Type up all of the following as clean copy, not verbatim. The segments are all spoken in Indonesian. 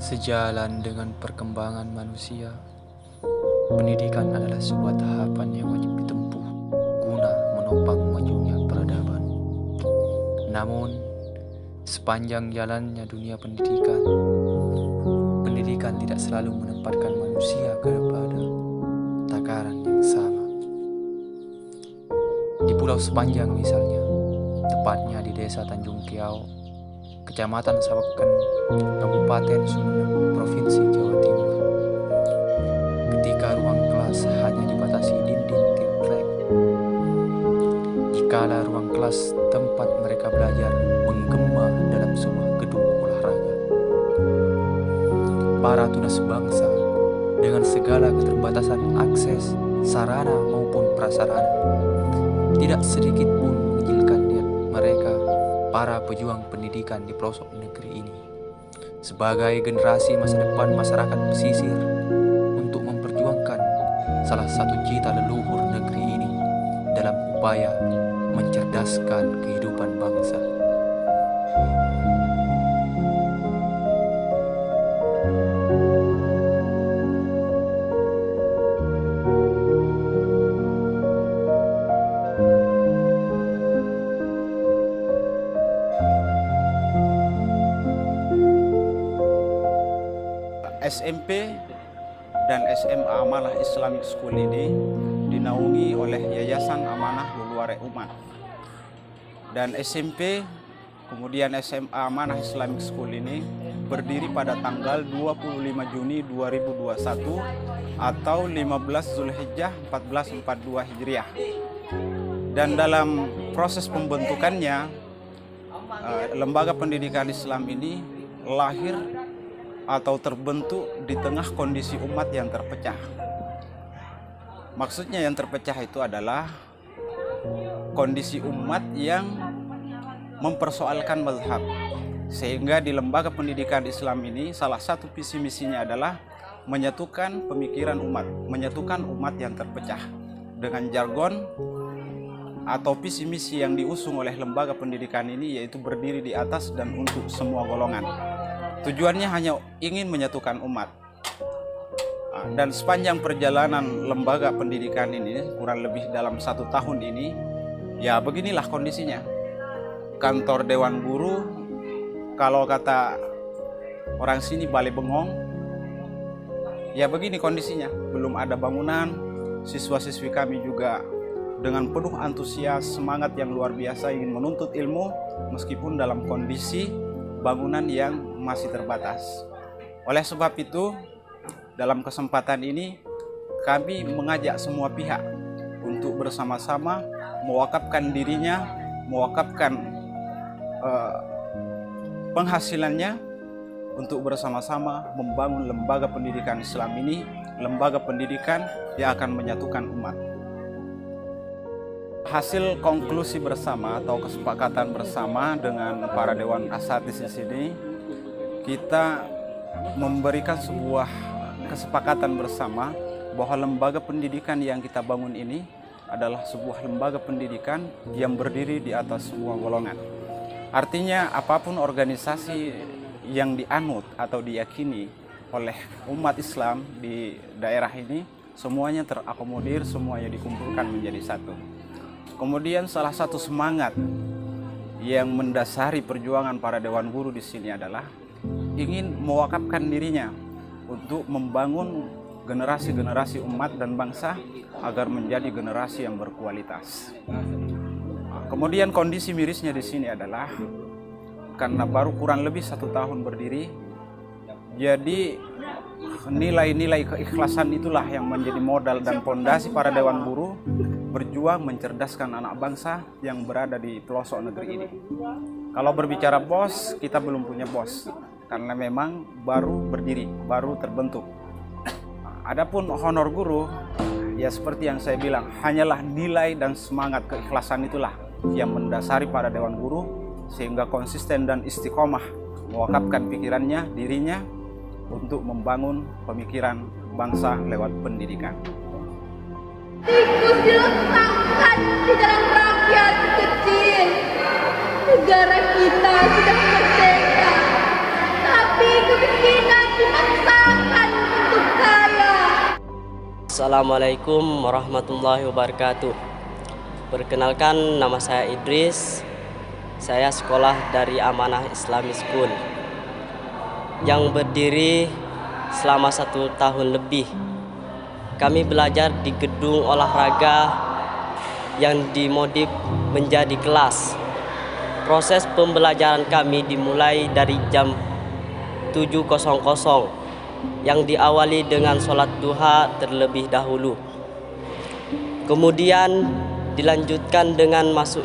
Sejalan dengan perkembangan manusia, pendidikan adalah sebuah tahapan yang wajib ditempuh guna menopang majunya peradaban. Namun, sepanjang jalannya dunia pendidikan, pendidikan tidak selalu menempatkan manusia kepada takaran yang sama. Di pulau sepanjang misalnya, tepatnya di desa Tanjung Kiau, Kecamatan Sawaken, Kabupaten Sumeneb, Provinsi Jawa Timur. Ketika ruang kelas hanya dibatasi dinding triplek, dikala ruang kelas tempat mereka belajar menggema dalam sebuah gedung olahraga. Para tunas bangsa dengan segala keterbatasan akses, sarana maupun prasarana, tidak sedikit pun mengecilkan niat mereka, para pejuang pendidikan di pelosok negeri ini, sebagai generasi masa depan masyarakat pesisir, untuk memperjuangkan salah satu cita leluhur negeri ini dalam upaya mencerdaskan kehidupan bangsa. SMP dan SMA Amanah Islamic School ini dinaungi oleh Yayasan Amanah Luluare Umat. Dan SMP kemudian SMA Amanah Islamic School ini berdiri pada tanggal 25 Juni 2021 atau 15 Zulhijjah 1442 Hijriah. Dan dalam proses pembentukannya, lembaga pendidikan Islam ini lahir atau terbentuk di tengah kondisi umat yang terpecah. Maksudnya yang terpecah itu adalah kondisi umat yang mempersoalkan mazhab. Sehingga di lembaga pendidikan Islam ini salah satu visi misinya adalah menyatukan pemikiran umat, menyatukan umat yang terpecah. Dengan jargon atau visi misi yang diusung oleh lembaga pendidikan ini, yaitu berdiri di atas dan untuk semua golongan. Tujuannya hanya ingin menyatukan umat. Dan sepanjang perjalanan lembaga pendidikan ini, kurang lebih dalam 1 tahun ini, ya beginilah kondisinya. Kantor Dewan Guru, kalau kata orang sini balai bengong, ya begini kondisinya. Belum ada bangunan, siswa-siswi kami juga dengan penuh antusias, semangat yang luar biasa ingin menuntut ilmu, meskipun dalam kondisi bangunan yang masih terbatas. Oleh sebab itu, dalam kesempatan ini kami mengajak semua pihak untuk bersama-sama mewakafkan dirinya, mewakafkan penghasilannya untuk bersama-sama membangun lembaga pendidikan Islam ini, lembaga pendidikan yang akan menyatukan umat. Hasil konklusi bersama atau kesepakatan bersama dengan para dewan asatidz di sini, kita memberikan sebuah kesepakatan bersama bahwa lembaga pendidikan yang kita bangun ini adalah sebuah lembaga pendidikan yang berdiri di atas semua golongan. Artinya apapun organisasi yang dianut atau diyakini oleh umat Islam di daerah ini, semuanya terakomodir, semuanya dikumpulkan menjadi satu. Kemudian salah satu semangat yang mendasari perjuangan para dewan guru di sini adalah ingin mewakafkan dirinya untuk membangun generasi-generasi umat dan bangsa agar menjadi generasi yang berkualitas. Kemudian kondisi mirisnya di sini adalah karena baru kurang lebih 1 tahun berdiri, jadi nilai-nilai keikhlasan itulah yang menjadi modal dan fondasi para dewan guru berjuang mencerdaskan anak bangsa yang berada di pelosok negeri ini. Kalau berbicara bos, kita belum punya bos karena memang baru berdiri, baru terbentuk. Adapun honor guru, ya seperti yang saya bilang, hanyalah nilai dan semangat keikhlasan itulah yang mendasari para dewan guru sehingga konsisten dan istiqomah mewakafkan pikirannya, dirinya untuk membangun pemikiran bangsa lewat pendidikan. Tikus diletakkan di dalam rakyat kecil. Negara kita sudah merdeka, tapi kemiskinan di Assalamualaikum warahmatullahi wabarakatuh. Perkenalkan, nama saya Idris. Saya sekolah dari Amanah Islamic School yang berdiri selama 1 tahun lebih. Kami belajar di gedung olahraga yang dimodif menjadi kelas. Proses pembelajaran kami dimulai dari jam 7.00 yang diawali dengan sholat duha terlebih dahulu. Kemudian dilanjutkan dengan masuk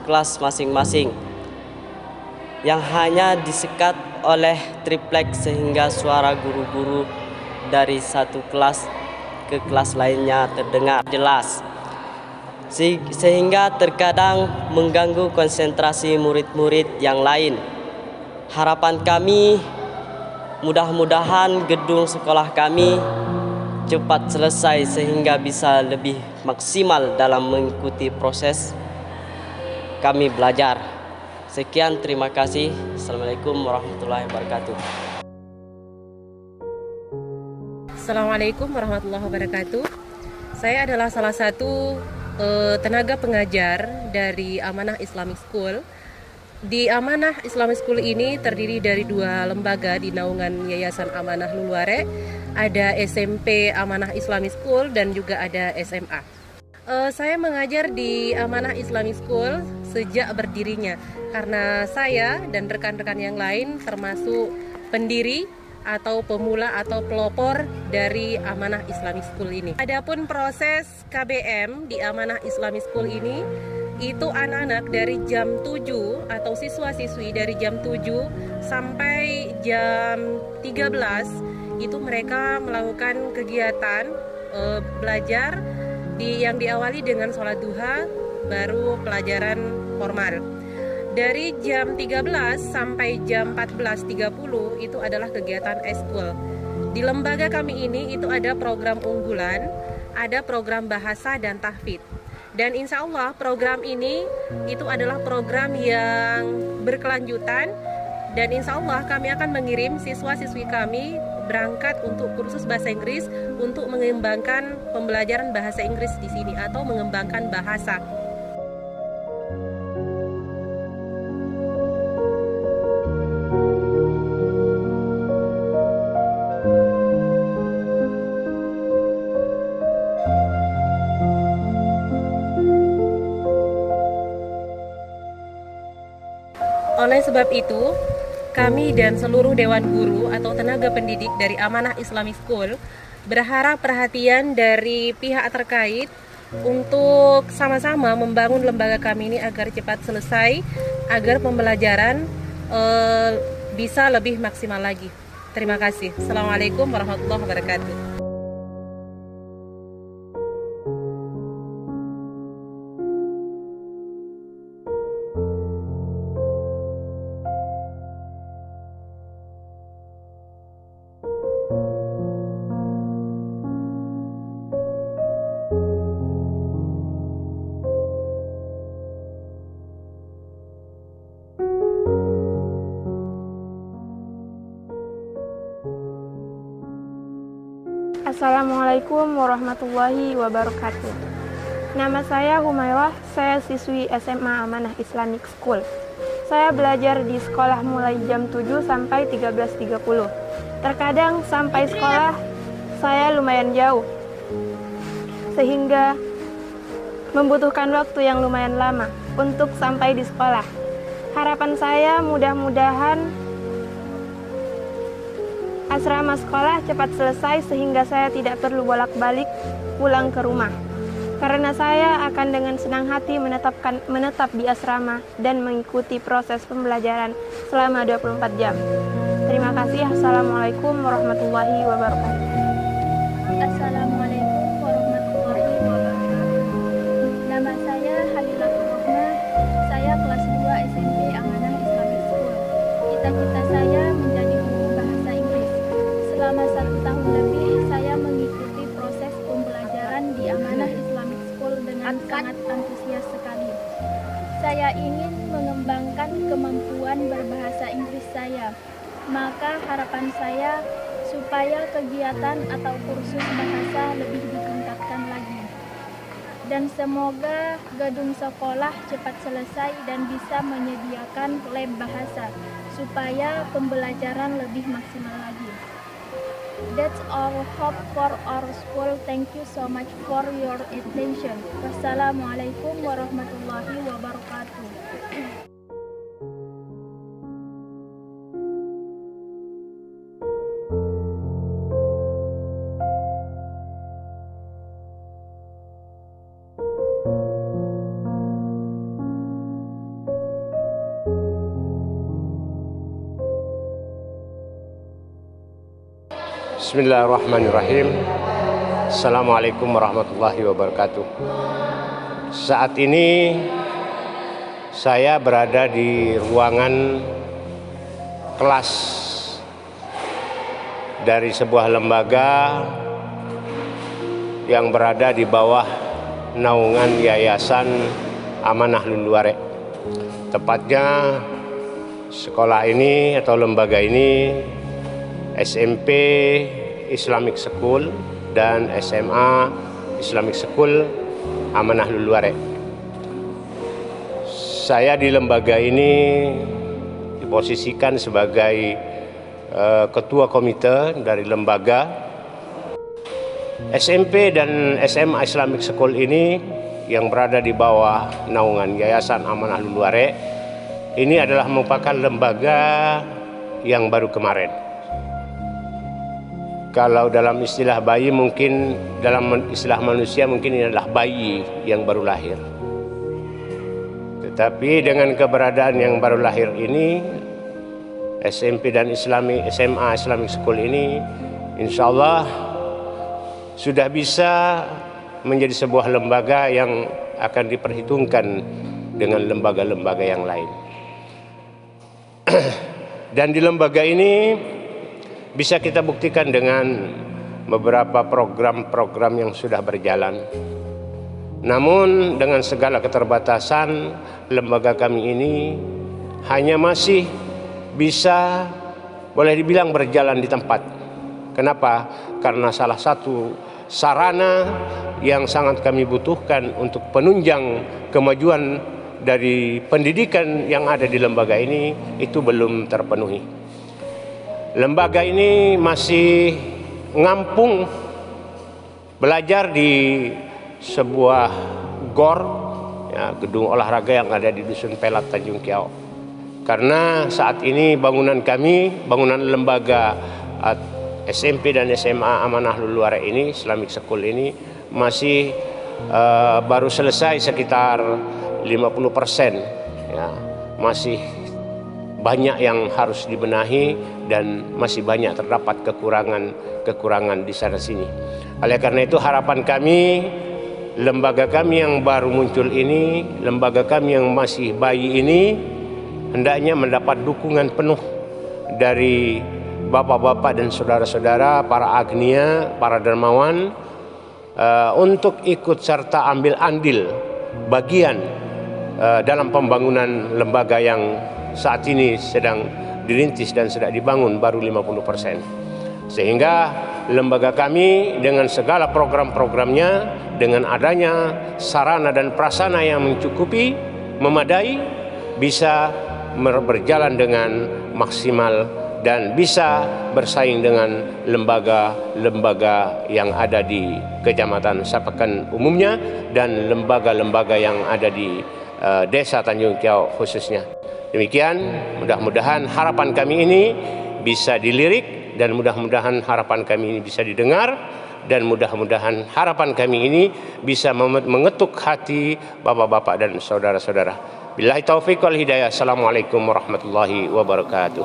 kelas masing-masing yang hanya disekat oleh triplek sehingga suara guru-guru dari satu kelas ke kelas lainnya terdengar jelas, sehingga terkadang mengganggu konsentrasi murid-murid yang lain. Harapan kami, mudah-mudahan gedung sekolah kami cepat selesai sehingga bisa lebih maksimal dalam mengikuti proses kami belajar. Sekian, terima kasih. Assalamualaikum warahmatullahi wabarakatuh. Assalamualaikum warahmatullahi wabarakatuh. Saya adalah salah satu tenaga pengajar dari Amanah Islamic School. Di Amanah Islamic School ini terdiri dari 2 lembaga di naungan Yayasan Amanah Luluare. Ada SMP Amanah Islamic School dan juga ada SMA. Saya mengajar di Amanah Islamic School sejak berdirinya karena saya dan rekan-rekan yang lain termasuk pendiri atau pemula atau pelopor dari Amanah Islamic School ini. Adapun proses KBM di Amanah Islamic School ini, itu anak-anak dari jam 7 atau siswa-siswi dari jam 7 sampai jam 13 itu mereka melakukan kegiatan belajar yang diawali dengan sholat duha, baru pelajaran formal. Dari jam 13 sampai jam 14.30 itu adalah kegiatan eskul. Di lembaga kami ini itu ada program unggulan, ada program bahasa dan tahfidz. Dan insya Allah program ini itu adalah program yang berkelanjutan. Dan insya Allah kami akan mengirim siswa-siswi kami berangkat untuk kursus bahasa Inggris untuk mengembangkan pembelajaran bahasa Inggris di sini atau mengembangkan bahasa. Oleh sebab itu, kami dan seluruh Dewan Guru atau tenaga pendidik dari Amanah Islamic School berharap perhatian dari pihak terkait untuk sama-sama membangun lembaga kami ini agar cepat selesai, agar pembelajaran bisa lebih maksimal lagi. Terima kasih. Assalamualaikum warahmatullahi wabarakatuh. Assalamualaikum warahmatullahi wabarakatuh. Nama saya Humairah, saya siswi SMA Amanah Islamic School. Saya belajar di sekolah mulai jam 7 sampai 13.30. Terkadang sampai sekolah saya lumayan jauh, sehingga membutuhkan waktu yang lumayan lama untuk sampai di sekolah. Harapan saya mudah-mudahan asrama sekolah cepat selesai sehingga saya tidak perlu bolak-balik pulang ke rumah. Karena saya akan dengan senang hati menetap di asrama dan mengikuti proses pembelajaran selama 24 jam. Terima kasih. Assalamualaikum warahmatullahi wabarakatuh. Assalamualaikum warahmatullahi wabarakatuh. Nama saya Halilatul Rohmah. Saya kelas 2 SMP Amanah Islamic School. Cita-cita saya menjadi guru bahasa Inggris. Selama 1 tahun lebih saya mengikuti proses pembelajaran di Amanah Islamic School dengan sangat antusias sekali. Saya ingin mengembangkan kemampuan berbahasa Inggris saya. Maka harapan saya supaya kegiatan atau kursus bahasa lebih ditingkatkan lagi. Dan semoga gedung sekolah cepat selesai dan bisa menyediakan lab bahasa supaya pembelajaran lebih maksimal lagi. That's our hope for our school. Thank you so much for your attention. Wassalamualaikum warahmatullahi wabarakatuh. Bismillahirrahmanirrahim. Assalamualaikum warahmatullahi wabarakatuh. Saat ini saya berada di ruangan kelas dari sebuah lembaga yang berada di bawah naungan Yayasan Amanah Luluarek. Tepatnya sekolah ini atau lembaga ini SMP Islamic School dan SMA Islamic School Amanah Luluarek. Saya di lembaga ini diposisikan sebagai ketua komite dari lembaga. SMP dan SMA Islamic School ini yang berada di bawah naungan Yayasan Amanah Luluarek ini adalah merupakan lembaga yang baru kemarin. Kalau dalam istilah bayi mungkin, dalam istilah manusia mungkin ini adalah bayi yang baru lahir. Tetapi dengan keberadaan yang baru lahir ini, SMP dan SMA Islamic School ini insya Allah sudah bisa menjadi sebuah lembaga yang akan diperhitungkan dengan lembaga-lembaga yang lain. Dan di lembaga ini bisa kita buktikan dengan beberapa program-program yang sudah berjalan. Namun dengan segala keterbatasan, lembaga kami ini hanya masih bisa boleh dibilang berjalan di tempat. Kenapa? Karena salah satu sarana yang sangat kami butuhkan untuk penunjang kemajuan dari pendidikan yang ada di lembaga ini itu belum terpenuhi. Lembaga ini masih ngampung belajar di sebuah GOR, ya, gedung olahraga yang ada di Dusun Pelat, Tanjung Kiau. Karena saat ini bangunan kami, bangunan lembaga SMP dan SMA Amanah Luluarek ini, Islamic School ini masih baru selesai sekitar 50%, ya, masih banyak yang harus dibenahi dan masih banyak terdapat kekurangan di sana sini. Oleh karena itu harapan kami, lembaga kami yang baru muncul ini, lembaga kami yang masih bayi ini hendaknya mendapat dukungan penuh dari bapak-bapak dan saudara-saudara, para agnia, para dermawan untuk ikut serta ambil andil bagian dalam pembangunan lembaga yang saat ini sedang dirintis dan sedang dibangun baru 50%. Sehingga lembaga kami dengan segala program-programnya, dengan adanya sarana dan prasarana yang mencukupi, memadai, bisa berjalan dengan maksimal dan bisa bersaing dengan lembaga-lembaga yang ada di Kecamatan Sapekan umumnya dan lembaga-lembaga yang ada di Desa Tanjung Kiau khususnya. Demikian, mudah-mudahan harapan kami ini bisa dilirik dan mudah-mudahan harapan kami ini bisa didengar dan mudah-mudahan harapan kami ini bisa mengetuk hati bapak-bapak dan saudara-saudara. Billahi taufiq wal hidayah. Assalamualaikum warahmatullahi wabarakatuh.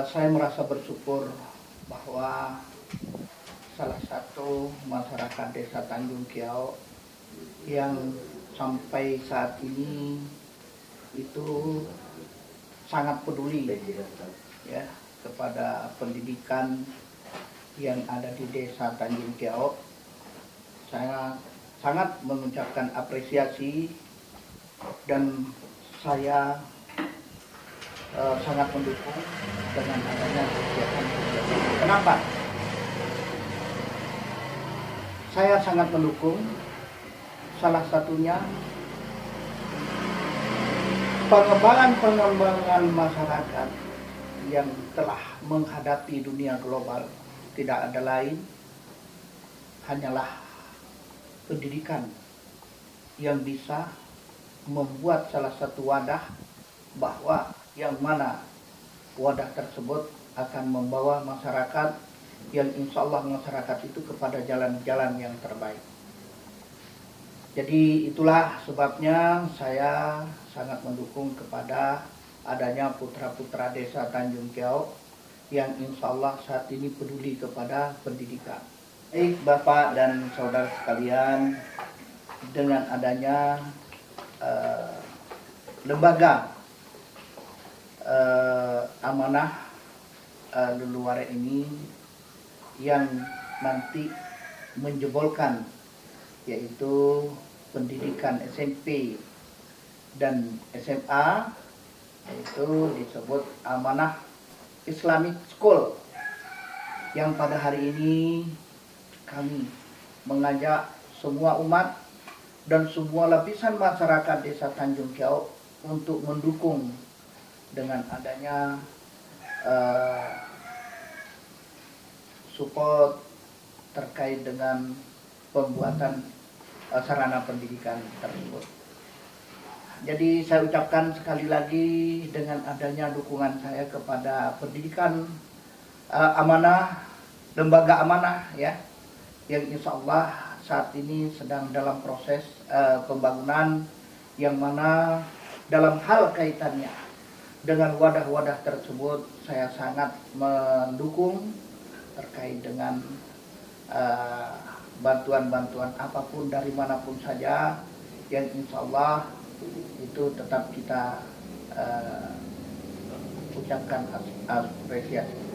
Saya merasa bersyukur bahwa salah satu masyarakat Desa Tanjung Kiau yang sampai saat ini itu sangat peduli ya kepada pendidikan yang ada di Desa Tanjung Kiau. Saya sangat mengucapkan apresiasi dan saya sangat mendukung dengan adanya kegiatan-kegiatan. Kenapa? Saya sangat mendukung, salah satunya pengembangan masyarakat yang telah menghadapi dunia global tidak ada lain hanyalah pendidikan yang bisa membuat salah satu wadah, bahwa yang mana wadah tersebut akan membawa masyarakat yang insya Allah masyarakat itu kepada jalan-jalan yang terbaik. Jadi itulah sebabnya saya sangat mendukung kepada adanya putra-putra desa Tanjung Kiau yang insya Allah saat ini peduli kepada pendidikan. Baik Bapak dan Saudara sekalian, dengan adanya lembaga amanah leluhur ini yang nanti menjebolkan, yaitu pendidikan SMP dan SMA, yaitu disebut Amanah Islamic School, yang pada hari ini kami mengajak semua umat dan semua lapisan masyarakat desa Tanjung Kiau untuk mendukung dengan adanya support terkait dengan pembuatan sarana pendidikan tersebut. Jadi saya ucapkan sekali lagi dengan adanya dukungan saya kepada pendidikan amanah, lembaga amanah ya, yang insya Allah saat ini sedang dalam proses pembangunan, yang mana dalam hal kaitannya dengan wadah-wadah tersebut saya sangat mendukung terkait dengan bantuan-bantuan apapun dari manapun saja, yang insya Allah itu tetap kita ucapkan apresiasi.